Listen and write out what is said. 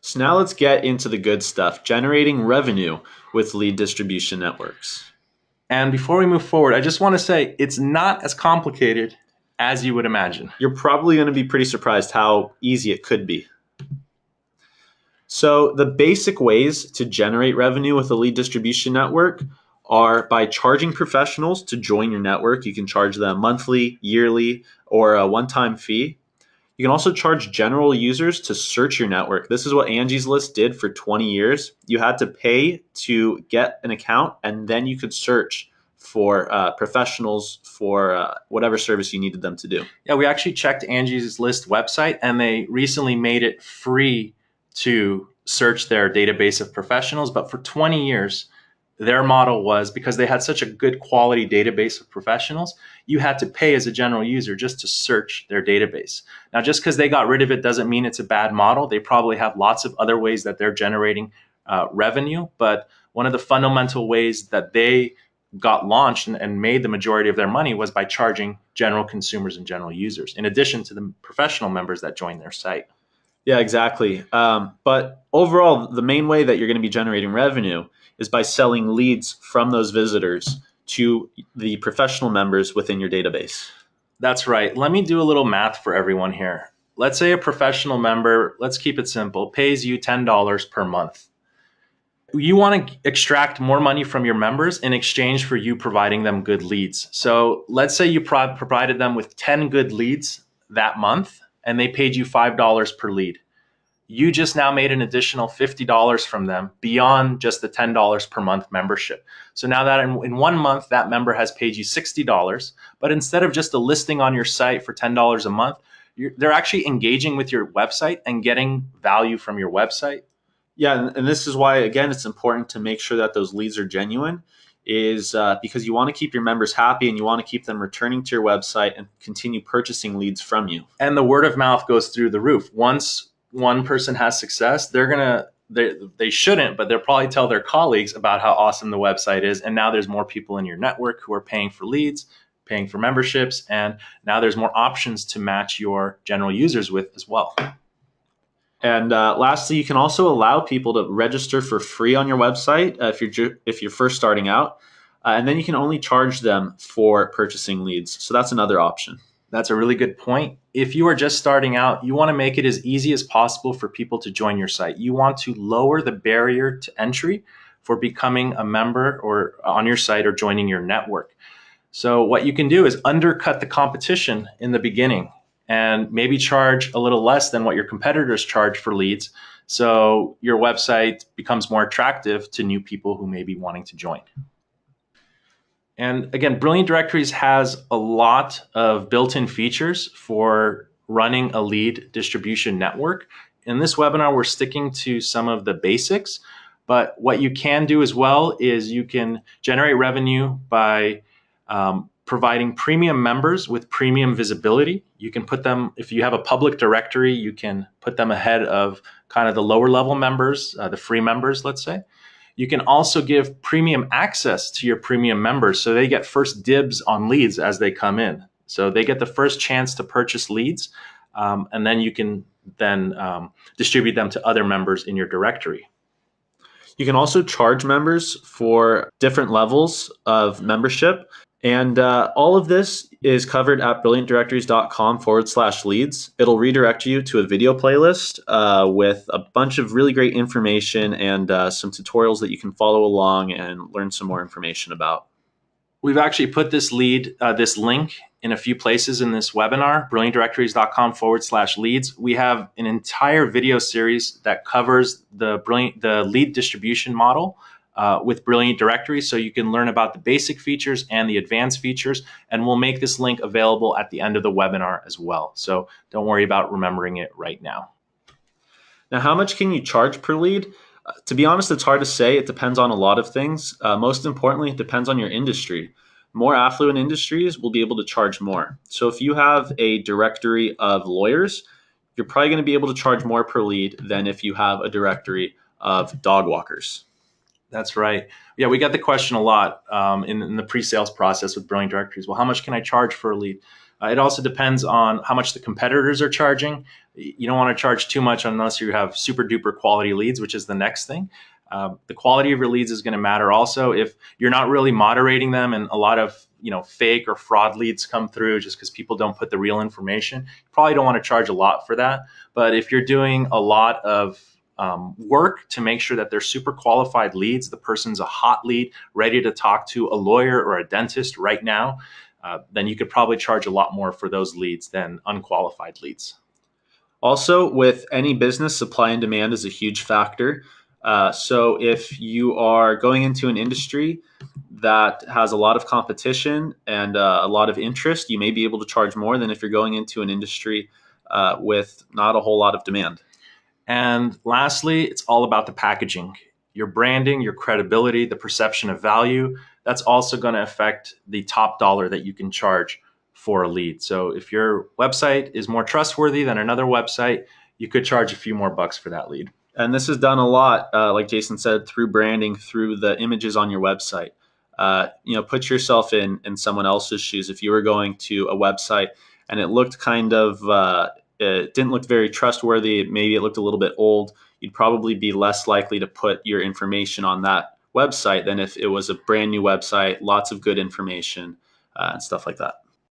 So now let's get into the good stuff, generating revenue with lead distribution networks. And before we move forward, I just want to say it's not as complicated as you would imagine. You're probably going to be pretty surprised how easy it could be. So the basic ways to generate revenue with a lead distribution network are by charging professionals to join your network. You can charge them monthly, yearly, or a one-time fee. You can also charge general users to search your network. This is what Angie's List did for 20 years. You had to pay to get an account, and then you could search for professionals for whatever service you needed them to do. Yeah, we actually checked Angie's List website, and they recently made it free to search their database of professionals. But for 20 years, their model was, because they had such a good quality database of professionals, you had to pay as a general user just to search their database. Now, just because they got rid of it doesn't mean it's a bad model. They probably have lots of other ways that they're generating revenue. But one of the fundamental ways that they got launched and made the majority of their money was by charging general consumers and general users, in addition to the professional members that joined their site. Yeah, exactly. But overall, the main way that you're going to be generating revenue is by selling leads from those visitors to the professional members within your database. That's right. Let me do a little math for everyone here. Let's say a professional member, let's keep it simple, pays you $10 per month. You want to extract more money from your members in exchange for you providing them good leads. So let's say you provided them with 10 good leads that month and they paid you $5 per lead. You just now made an additional $50 from them beyond just the $10 per month membership. So now that in 1 month, that member has paid you $60, but instead of just a listing on your site for $10 a month, they're actually engaging with your website and getting value from your website. Yeah, and this is why, again, it's important to make sure that those leads are genuine, is because you want to keep your members happy and you want to keep them returning to your website and continue purchasing leads from you. And the word of mouth goes through the roof. Once one person has success, they shouldn't, but they'll probably tell their colleagues about how awesome the website is. And now there's more people in your network who are paying for leads, paying for memberships, and now there's more options to match your general users with as well. And lastly, you can also allow people to register for free on your website if you're first starting out, and then you can only charge them for purchasing leads. So that's another option. That's a really good point. If you are just starting out, you want to make it as easy as possible for people to join your site. You want to lower the barrier to entry for becoming a member or on your site or joining your network. So what you can do is undercut the competition in the beginning and maybe charge a little less than what your competitors charge for leads, so your website becomes more attractive to new people who may be wanting to join. And again, Brilliant Directories has a lot of built-in features for running a lead distribution network. In this webinar, we're sticking to some of the basics, but what you can do as well is you can generate revenue by providing premium members with premium visibility. You can put them, if you have a public directory, you can put them ahead of kind of the lower level members, the free members, let's say. You can also give premium access to your premium members, so they get first dibs on leads as they come in. So they get the first chance to purchase leads, and then you can then distribute them to other members in your directory. You can also charge members for different levels of membership. And all of this is covered at brilliantdirectories.com/leads. It'll redirect you to a video playlist with a bunch of really great information and some tutorials that you can follow along and learn some more information about. We've actually put this link in a few places in this webinar, brilliantdirectories.com/leads. We have an entire video series that covers the lead distribution model with Brilliant Directories, so you can learn about the basic features and the advanced features, and we'll make this link available at the end of the webinar as well. So don't worry about remembering it right now. Now, how much can you charge per lead? To be honest, it's hard to say. It depends on a lot of things. Most importantly, it depends on your industry. More affluent industries will be able to charge more. So if you have a directory of lawyers, you're probably going to be able to charge more per lead than if you have a directory of dog walkers. That's right. Yeah, we get the question a lot in the pre-sales process with Brilliant Directories. Well, how much can I charge for a lead? It also depends on how much the competitors are charging. You don't want to charge too much unless you have super duper quality leads, which is the next thing. The quality of your leads is going to matter also. If you're not really moderating them and a lot of fake or fraud leads come through just because people don't put the real information, you probably don't want to charge a lot for that. But if you're doing a lot of work to make sure that they're super qualified leads, the person's a hot lead, ready to talk to a lawyer or a dentist right now, then you could probably charge a lot more for those leads than unqualified leads. Also, with any business, supply and demand is a huge factor. So, if you are going into an industry that has a lot of competition and a lot of interest, you may be able to charge more than if you're going into an industry with not a whole lot of demand. And lastly, it's all about the packaging. Your branding, your credibility, the perception of value, that's also going to affect the top dollar that you can charge for a lead. So if your website is more trustworthy than another website, you could charge a few more bucks for that lead. And this is done a lot, like Jason said, through branding, through the images on your website. Put yourself in someone else's shoes. If you were going to a website and it looked kind of, it didn't look very trustworthy, maybe it looked a little bit old, you'd probably be less likely to put your information on that website than if it was a brand new website, lots of good information, and stuff like that.